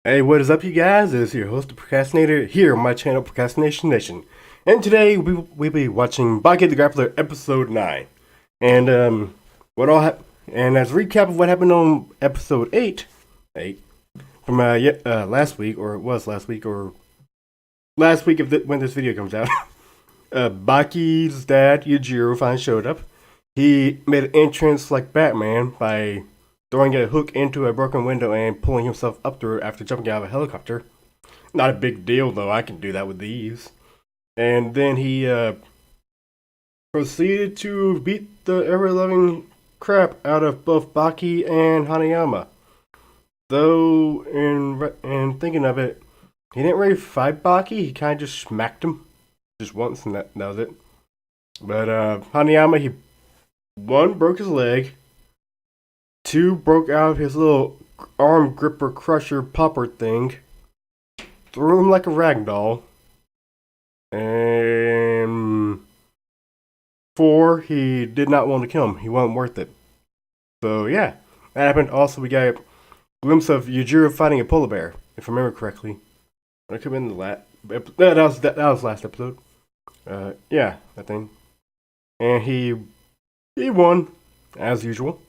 Hey, what is up, you guys? It's your host, the Procrastinator, here on my channel, Procrastination. And today we'll be watching Baki The Grappler episode 9. And and as a recap of what happened on episode 8 from last week, or it was last week, or last week when this video comes out. Baki's dad, Yujiro, finally showed up. He made an entrance like Batman by throwing a hook into a broken window and pulling himself up through it after jumping out of a helicopter. Not a big deal, though. I can do that with ease. And then he proceeded to beat the ever-loving crap out of both Baki and Hanayama. Though, in thinking of it, he didn't really fight Baki. He kind of just smacked him just once, and that was it. But Hanayama, he broke his leg. 2 broke out of his little arm gripper crusher popper thing. Threw him like a ragdoll. And 4, he did not want to kill him. He wasn't worth it. So yeah, that happened. Also, we got a glimpse of Yujiro fighting a polar bear, if I remember correctly. That could have been the last. That was last episode. Yeah, that thing. And he won, as usual.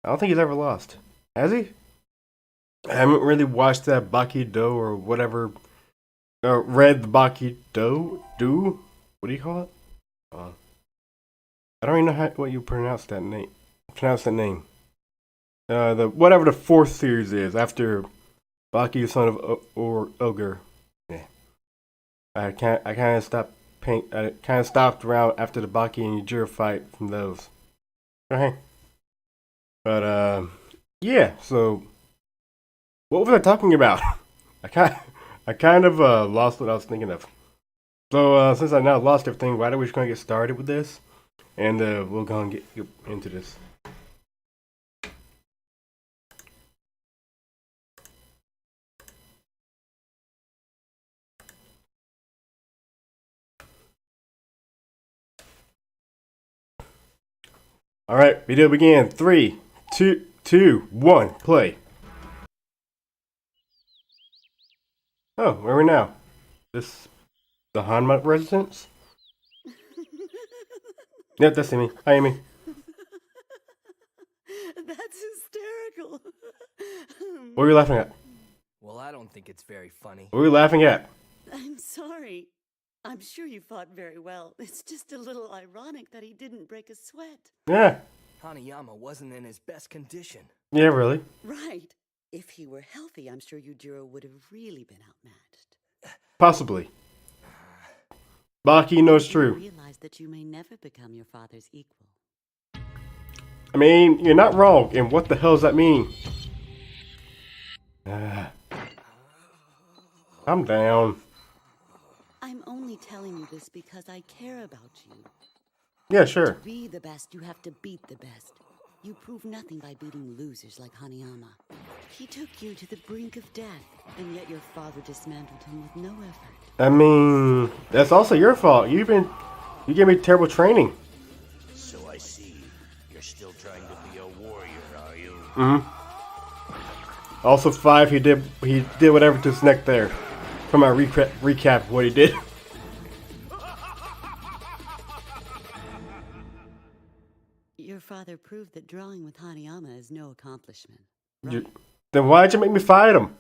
I don't think he's ever lost. Has he? I haven't really watched that Baki Do or whatever. Read the Baki Do? What do you call it? I don't even know what you pronounce that name. The whatever the 4th series is after Baki, son of Ogre. Yeah. I kind of stopped around after the Baki and Yujiro fight from those. Okay. But yeah. So, what was I talking about? I kind of lost what I was thinking of. So since I now lost everything, why don't we just gonna get started with this, and we'll go and get into this. All right, video begin. 3, 2, 1, play. Oh, where are we now? The Hanma residence? Yep, that's Amy. Hi, Amy. That's hysterical. What were you laughing at? Well, I don't think it's very funny. What were you laughing at? I'm sorry. I'm sure you fought very well. It's just a little ironic that he didn't break a sweat. Yeah. Hanayama wasn't in his best condition. Yeah, really. Right. If he were healthy, I'm sure Yujiro would have really been outmatched. Possibly. Baki knows true. Realize that you may never become your father's equal. I mean, you're not wrong. And what the hell does that mean? I'm down. I'm only telling you this because I care about you. Yeah, sure. To be the best, you have to beat the best. You prove nothing by beating losers like Hanayama. He took you to the brink of death, and yet your father dismantled him with no effort. I mean, that's also your fault. You gave me terrible training. So I see. You're still trying to be a warrior, are you? Mm-hmm. Also, 5, he did whatever to his neck there. From my recap of what he did. Your father proved that drawing with Hanayama is no accomplishment. Right? Then why'd you make me fight him?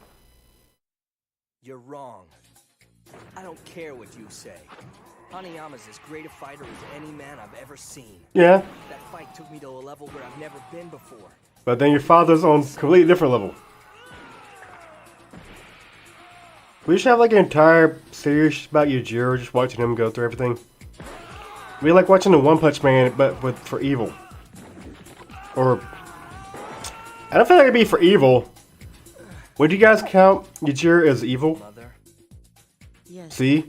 You're wrong. I don't care what you say. Hanayama's as great a fighter as any man I've ever seen. Yeah. That fight took me to a level where I've never been before. But then your father's on a completely different level. We should have like an entire series about Yujiro, just watching him go through everything. We like watching the One Punch Man, but for evil. Or I don't feel like it'd be for evil. Would you guys count Yujiro as evil? Mother, Yes. See?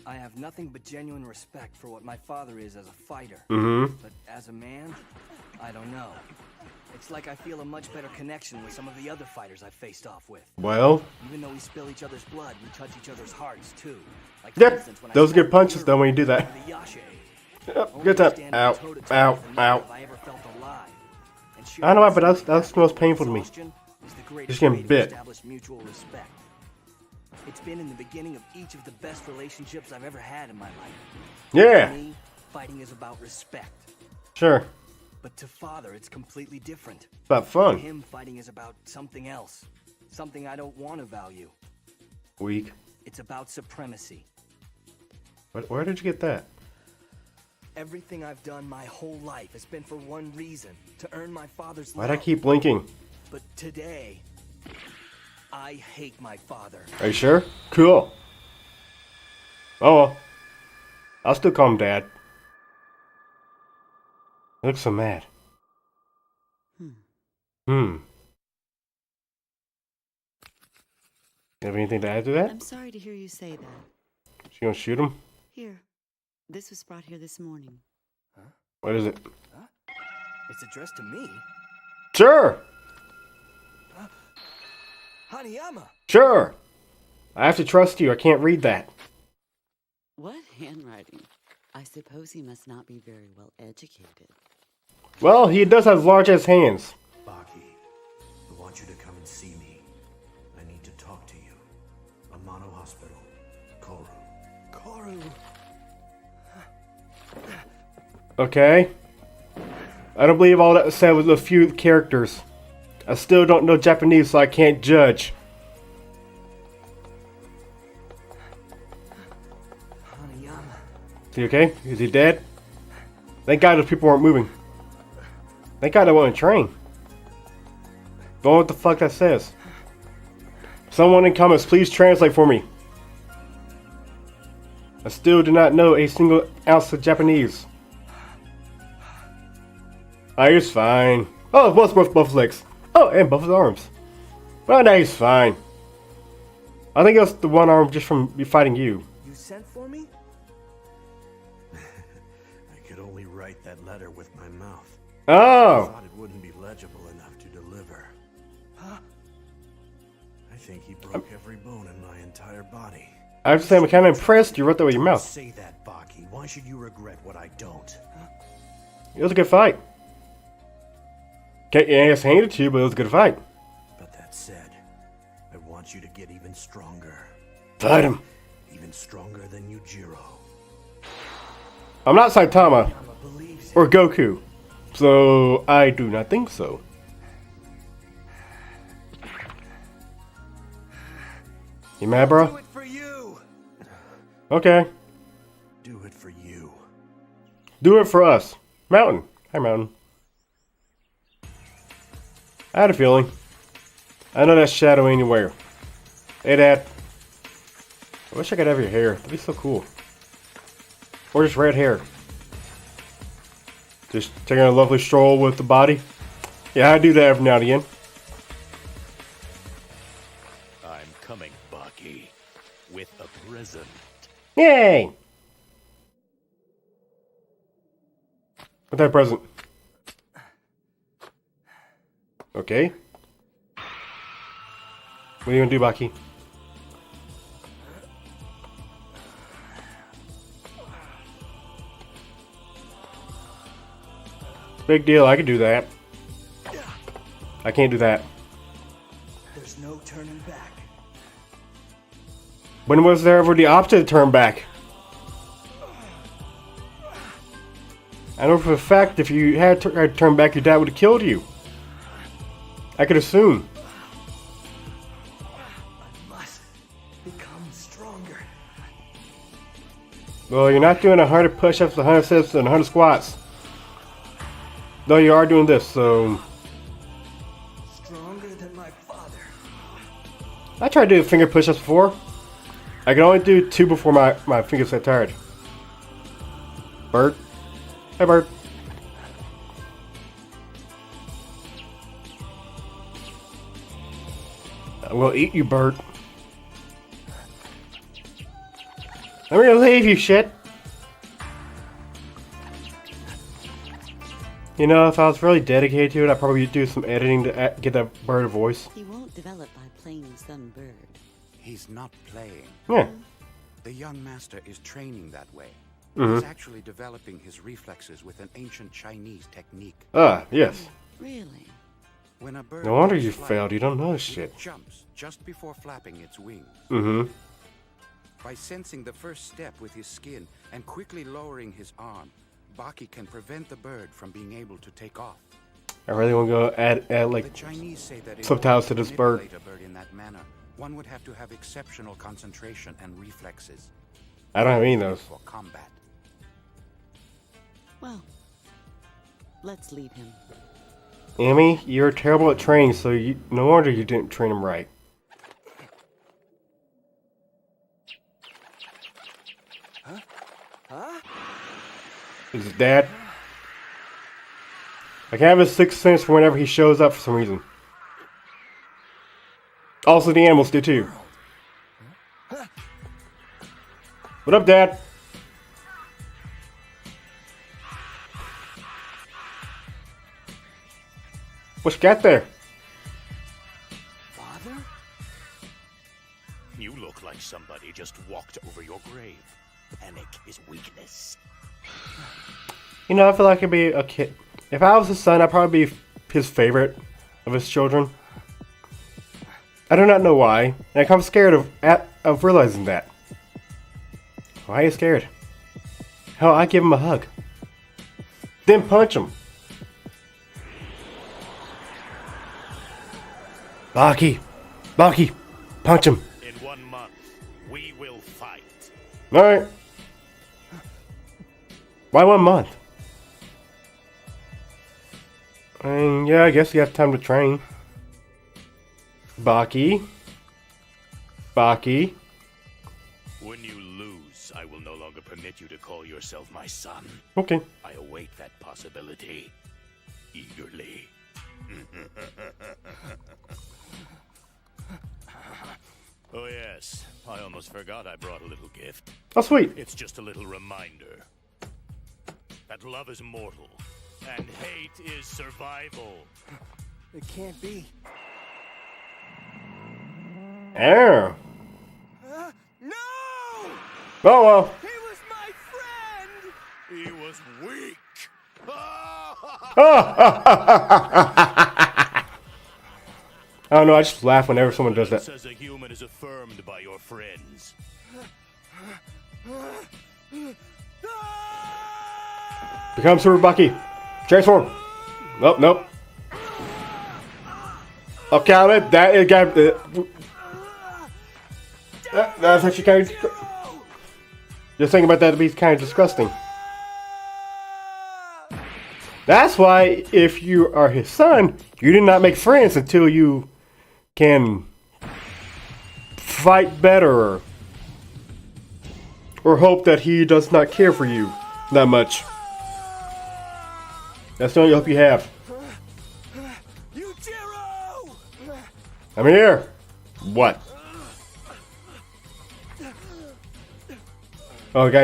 I have nothing but genuine respect for what my father is as a fighter. Mm-hmm. But as a man, I don't know. It's like I feel a much better connection with some of the other fighters I've faced off with. Well. Even though we spill each other's blood, we touch each other's hearts too. Like for Yep. instance, when Those I are good punches though when you do that. the Yashe. Yep, good time. Ow. Ow. Ow. I ever felt alive. And I don't know why, but that's the most painful to me. Exhaustion is the greatest getting way to bit. establish mutual respect. It's been in the beginning of each of the best relationships I've ever had in my life. Yeah. To me, fighting is about respect. Sure. But to Father, it's completely different. About To fun. him, fighting is about something else. Something I don't want to value. Weak. It's about supremacy. Where did you get that? Everything I've done my whole life has been for one reason, to earn my father's Why'd love. I keep blinking? But today, I hate my father. Are you sure? Cool. Oh well. I'll still call him Dad. He looks so mad. You have anything to add to that? I'm sorry to hear you say that. She gonna shoot him? Here. This was brought here this morning. What is it? It's addressed to me. Sure! Hanayama! Sure! I have to trust you. I can't read that. What handwriting? I suppose he must not be very well educated. Well, he does have large ass hands. Baki, I want you to come and see me. I need to talk to you. Amano Hospital. Koru. Koru! Okay. I don't believe all that was said with a few characters. I still don't know Japanese, so I can't judge. Hanayama. Is he okay? Is he dead? Thank God those people weren't moving. Thank God I wasn't trained. Don't know what the fuck that says. Someone in comments, please translate for me. I still do not know a single ounce of Japanese. Oh, he's fine. Oh, both legs. Oh, and both his arms. Well, no, he's fine. I think it was the one arm just from fighting you. You sent for me? I could only write that letter with my mouth. I Oh! thought it wouldn't be legible enough to deliver. Huh? I think he broke every bone in my entire body. I have to say, I'm kind of impressed you wrote that with your Don't mouth. say that, Baki. Why should you regret what I don't? It was a good fight. Okay, yeah, it's handed to you, but it was a good fight. But that said, I want you to get even stronger. Fight him. Even stronger than Yujiro. I'm not Saitama Hanayama believes it. or Goku, so I do not think so. You mad, Do bro? it for you! Okay. Do it for you. Do it for us. Mountain. Hi, Mountain. I had a feeling. I know that shadow anywhere. Hey, Dad. I wish I could have your hair. That'd be so cool. Or just red hair. Just taking a lovely stroll with the body. Yeah, I do that every now and again. I'm coming, Baki, with a present. Yay! What's that present? Okay. What are you gonna do, Baki? Big deal, I can do that. I can't do that. There's no turning back. When was there ever the opposite turn back? I know for a fact if you had turned back, your dad would have killed you. I could assume. I must become stronger. Well, you're not doing 100 push-ups, 100 sit-ups, and 100 squats. Though you are doing this, so... Stronger than my father. I tried to do finger push-ups before. I can only do 2 before my fingers get tired. Bird. Hey, Bird. I will eat you, Bird. I'm gonna leave you, shit. You know, if I was really dedicated to it, I'd probably do some editing to get that bird a voice. He won't develop by playing some bird. He's not playing. Yeah. The young master is training that way. Mhm. He's actually developing his reflexes with an ancient Chinese technique. Ah, yes. Really? When a bird No wonder you takes flight, failed. You don't know this it shit. jumps just before flapping its wings. Mm-hmm. By sensing the first step with his skin and quickly lowering his arm, Baki can prevent the bird from being able to take off. I really want to go add The like Chinese say that in subtitles order to this bird. manipulate a bird in that manner, one would have to have exceptional concentration and reflexes I don't have any of those. for combat. Well, let's leave him. Amy, you're terrible at training, so no wonder you didn't train him right. Huh? Is his dad? I can have a sixth sense for whenever he shows up for some reason. Also, the animals do too. What up, Dad? What you got there? Father? You look like somebody just walked over your grave. Panic is weakness. You know, I feel like I'd be a kid. If I was his son, I'd probably be his favorite of his children. I do not know why, and I'm scared of realizing that. Why are you scared? Hell, I give him a hug. Then punch him. Baki! Baki! Punch him! In 1 month, we will fight. Alright. Why 1 month? I mean, yeah, I guess you have time to train. Baki. Baki. When you lose, I will no longer permit you to call yourself my son. Okay. I await that possibility eagerly. Oh yes, I almost forgot I brought a little gift. Oh, sweet. It's just a little reminder that love is mortal and hate is survival. It can't be. Oh. No! Oh, well. He was my friend! He was weak. I don't know, I just laugh whenever someone does that. Says a human is affirmed by your friends. Become Super Baki. Transform. Nope, nope. Okay, that it got. That's actually kind of. Just thinking about that to be kind of disgusting. That's why, if you are his son, you do not make friends until you can fight better, or hope that he does not care for you that much. That's the only hope you have. Yujiro! I'm here. What? Oh, got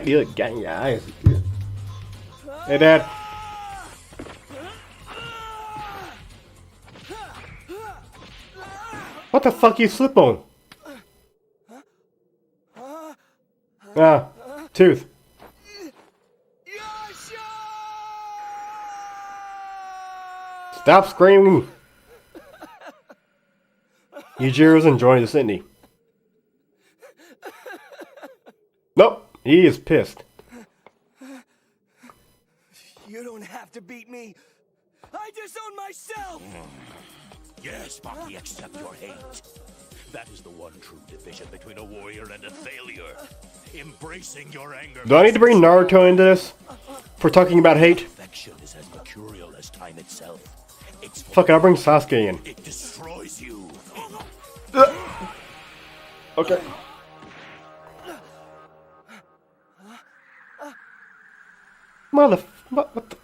you got your eyes. Hey, Dad. What the fuck you slip on? Ah, tooth. Stop screaming. Yujiro's enjoying this, isn't he? Nope, he is pissed. You don't have to beat me. I disown myself! Yes, Baki, accept your hate. That is the one true division between a warrior and a failure. Embracing your anger. Do I need to bring Naruto into this? For talking about hate? Affection is as mercurial as time itself. It's Fuck it, I'll bring Sasuke in. It destroys you. Okay. What the?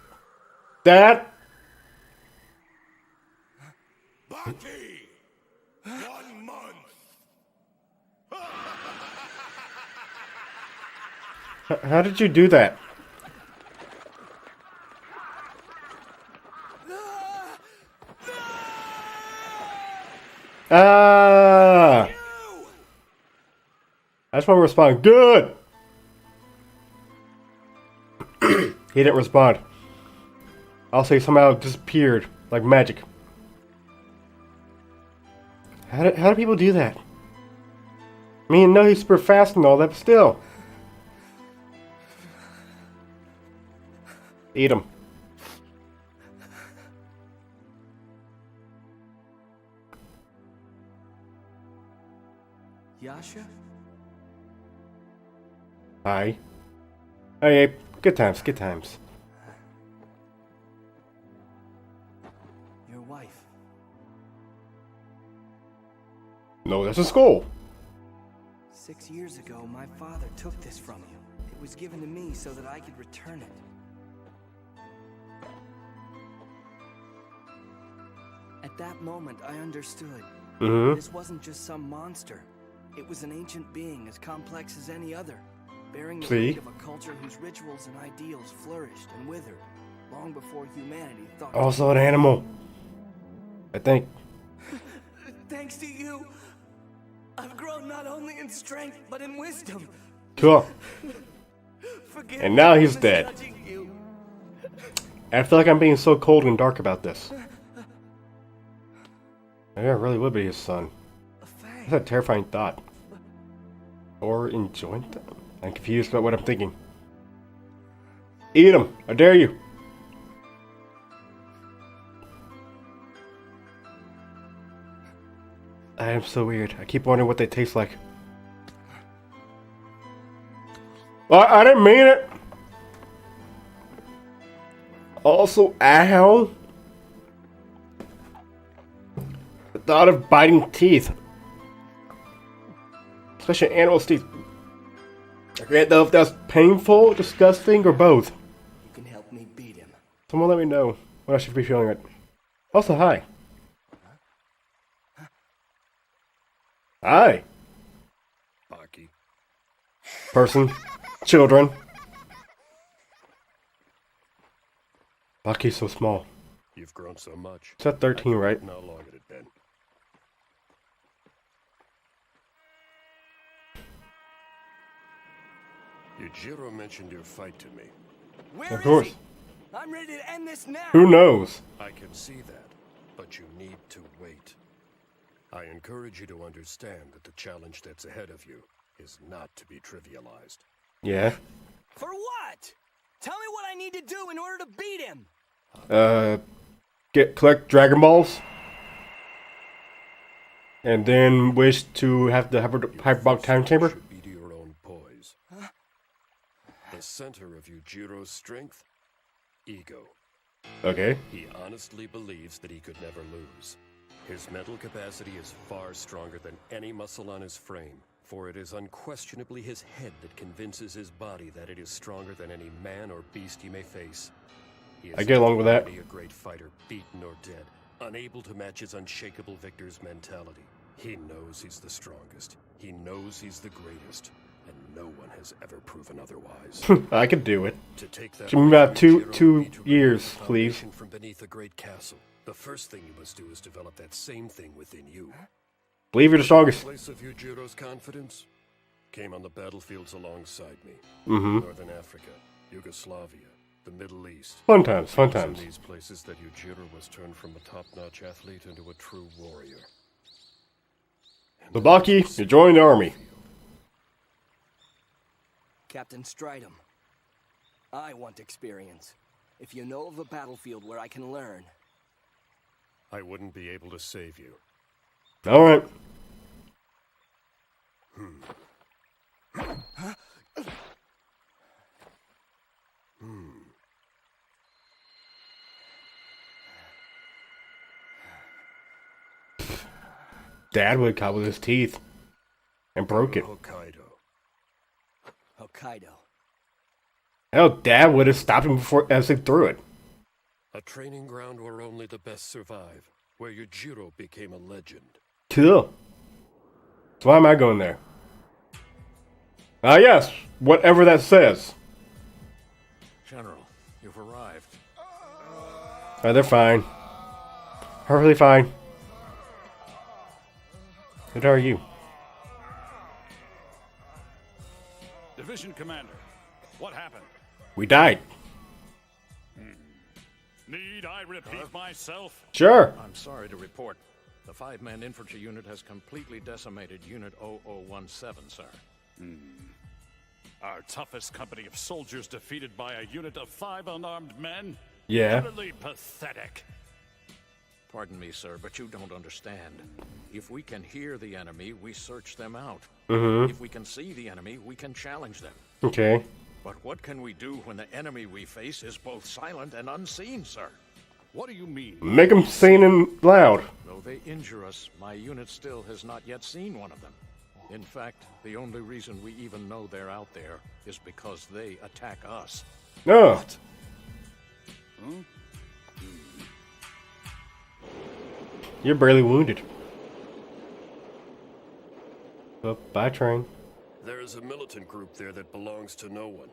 Dad? Baki! 1 month! How did you do that? Ah! I just want to respond. Good! He didn't respond. I'll say somehow disappeared like magic. How do people do that? I mean, no, he's super fast and all that, but still. Eat him. Yasha? Hi. Hey, good times, good times. Your wife. No, that's a skull. 6 years ago, my father took this from you. It was given to me so that I could return it. At that moment, I understood. This wasn't just some monster. It was an ancient being as complex as any other, bearing the weight of a culture whose rituals and ideals flourished and withered long before humanity thought. Also an animal, I think. Thanks to you, I've grown not only in strength but in wisdom. Cool. Forgive And now me he's for dead. misjudging you. I feel like I'm being so cold and dark about this. Maybe I really would be his son. That's a terrifying thought. Or enjoying that? I'm confused about what I'm thinking. Eat him! I dare you! I am so weird. I keep wondering what they taste like. I didn't mean it! Also, ow! The thought of biting teeth. Especially animals' teeth. I can't know if that's painful, disgusting, or both. You can help me beat him. Someone let me know what I should be feeling right. Also, hi. Hi. Baki. Person. Children. Baki's so small. You've grown so much. It's at 13, right? How long had it been? Yujiro mentioned your fight to me. Where Of is course. he? I'm ready to end this now. Who knows? I can see that, but you need to wait. I encourage you to understand that the challenge that's ahead of you is not to be trivialized. Yeah. For what? Tell me what I need to do in order to beat him. Collect Dragon Balls. And then wish to have the hyperbolic time chamber. Should be to your own poise. The center of Yujiro's strength? Ego. Okay. He honestly believes that he could never lose. His mental capacity is far stronger than any muscle on his frame, for it is unquestionably his head that convinces his body that it is stronger than any man or beast he may face. He is I get along with that. already a great fighter, beaten or dead, unable to match his unshakable victor's mentality. He knows he's the strongest. He knows he's the greatest, and no one has ever proven otherwise. I could do it. To take that Give me about away from two Yujiro would be to remove years, the please. foundation from beneath a great castle. The first thing you must do is develop that same thing within you. Believe you're the The strongest. place of Yujiro's confidence came on the battlefields alongside me. Mm-hmm. Northern Africa, Yugoslavia, the Middle East. Fun times, fun It was times. in these places that Yujiro was turned from a top-notch athlete into a true warrior. So Baki, you joined the army. Captain Stridham, I want experience. If you know of a battlefield where I can learn. I wouldn't be able to save you. Alright. Dad would have caught with his teeth and broke it. Hokkaido. Hokkaido. Hell, Dad would have stopped him before as he threw it. A training ground where only the best survive. Where Yujiro became a legend. Cool. So why am I going there? Ah, yes. Whatever that says. General, you've arrived. They're fine. Perfectly fine. What are you? Division Commander, what happened? We died. Need I repeat myself? Sure. I'm sorry to report. The The 5-man infantry unit has completely decimated Unit 0017, sir. Our toughest company of soldiers defeated by a unit of 5 unarmed men? Yeah. Utterly pathetic. Pardon me, sir, but you don't understand. If we can hear the enemy, we search them out. If we can see the enemy, we can challenge them. Okay. But what can we do when the enemy we face is both silent and unseen, sir? What do you mean? Make them sing and loud. Though they injure us, my unit still has not yet seen one of them. In fact, the only reason we even know they're out there is because they attack us. No. You're barely wounded. Oh, bye, train. There is a militant group there that belongs to no one.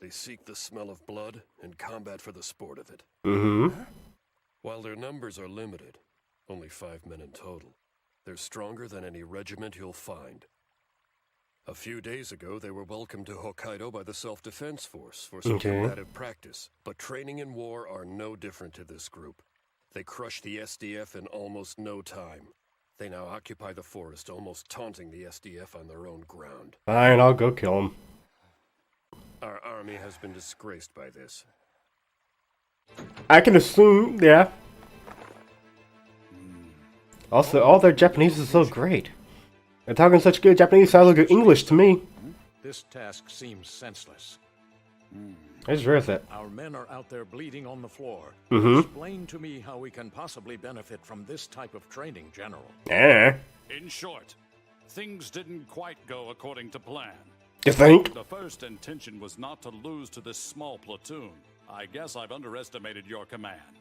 They seek the smell of blood and combat for the sport of it. While their numbers are limited, only 5 men in total, they're stronger than any regiment you'll find. A few days ago, they were welcomed to Hokkaido by the Self-Defense Force for some combative practice, but training in war are no different to this group. They crushed the SDF in almost no time. They now occupy the forest, almost taunting the SDF on their own ground. Fine, I'll go kill him. Our army has been disgraced by this. I can assume, yeah. Also, all their Japanese is so great. They're talking such good Japanese, sounds like English to me. This task seems senseless. I just realized that. Our men are out there bleeding on the floor. Mhm. Explain to me how we can possibly benefit from this type of training, General. Eh. In short, things didn't quite go according to plan. You think? The first intention was not to lose to this small platoon. I guess I've underestimated your command.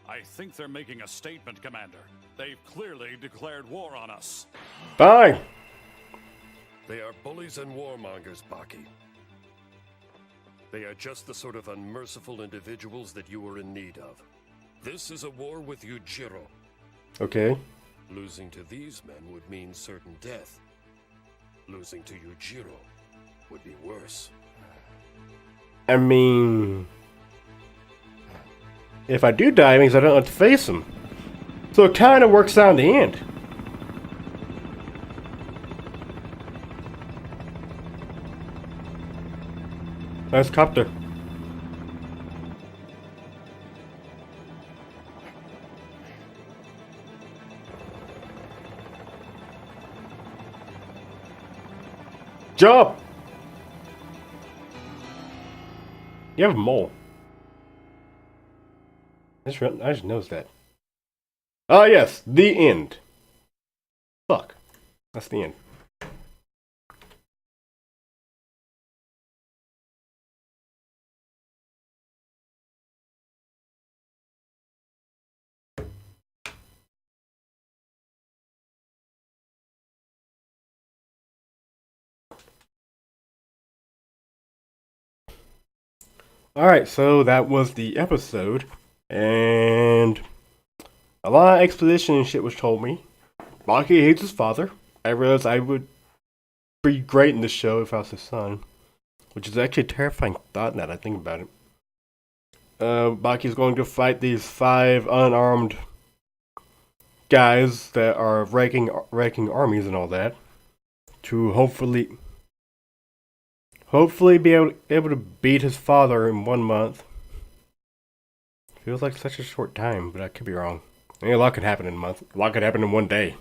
I think they're making a statement, Commander. They've clearly declared war on us. Fine. They are bullies and warmongers, Baki. They are just the sort of unmerciful individuals that you are in need of. This is a war with Yujiro. Okay. Losing to these men would mean certain death. Losing to Yujiro would be worse. I mean, if I do die, it means I don't have to face him. So it kind of works out in the end. Nice copter. Jump! You have a mole. I just noticed that. Ah, yes, the end. Fuck. That's the end. Alright, so that was the episode. And a lot of exposition and shit was told me. Baki hates his father. I realized I would be great in this show if I was his son. Which is actually a terrifying thought now that I think about it. Baki's going to fight these 5 unarmed guys that are wrecking armies and all that. To hopefully be able to beat his father in 1 month. Feels like such a short time, but I could be wrong. I mean, a lot could happen in a month. A lot could happen in 1 day.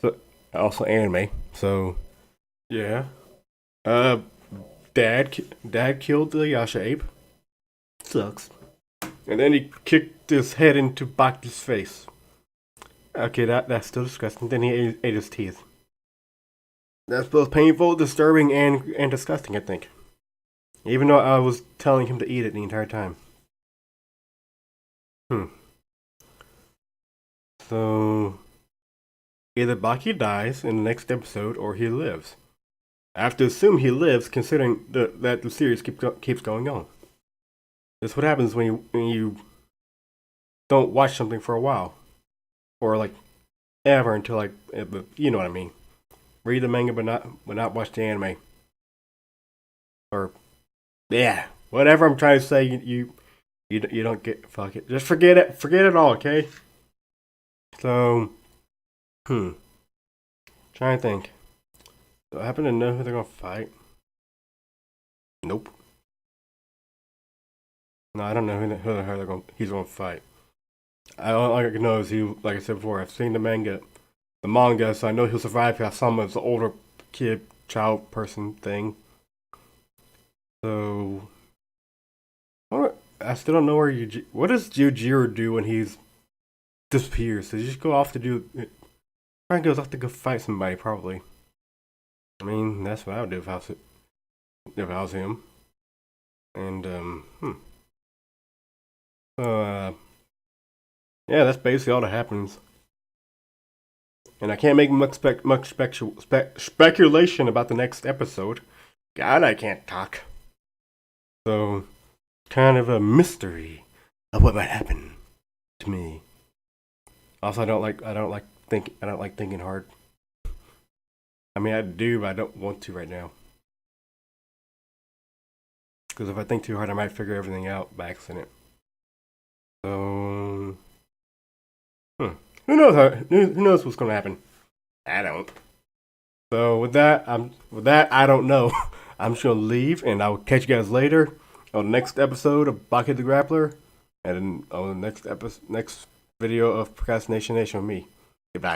So, also anime. So, yeah. Dad killed the Yasha ape. Sucks. And then he kicked his head into Baki's face. Okay, that's still disgusting. Then he ate his teeth. That's both painful, disturbing, and disgusting, I think. Even though I was telling him to eat it the entire time. So, either Baki dies in the next episode, or he lives. I have to assume he lives, considering that the series keeps going on. That's what happens when you don't watch something for a while. Or, like, ever until, like, you know what I mean. Read the manga, but not watch the anime. Or, yeah, whatever I'm trying to say. You don't get. Fuck it. Just forget it. Forget it all. Okay. So, trying to think. Do I happen to know who they're gonna fight? Nope. No, I don't know who the hell he's gonna fight. All I know is like I said before, I've seen the manga, so I know he'll survive past some of the older child person thing. So, I still don't know what does Yujiro do when he's disappears? Does he just go off to do? Probably goes off to go fight somebody, probably. I mean, that's what I would do if I was him. And So yeah, that's basically all that happens. And I can't make much speculation about the next episode. God, I can't talk. So, kind of a mystery of what might happen to me. Also, I don't like thinking hard. I mean, I do, but I don't want to right now. Because if I think too hard, I might figure everything out by accident. So, who knows what's gonna happen? I don't. So with that, I don't know. I'm just gonna leave, and I'll catch you guys later on the next episode of Baki The Grappler, and on the next video of Procrastination with me. Goodbye.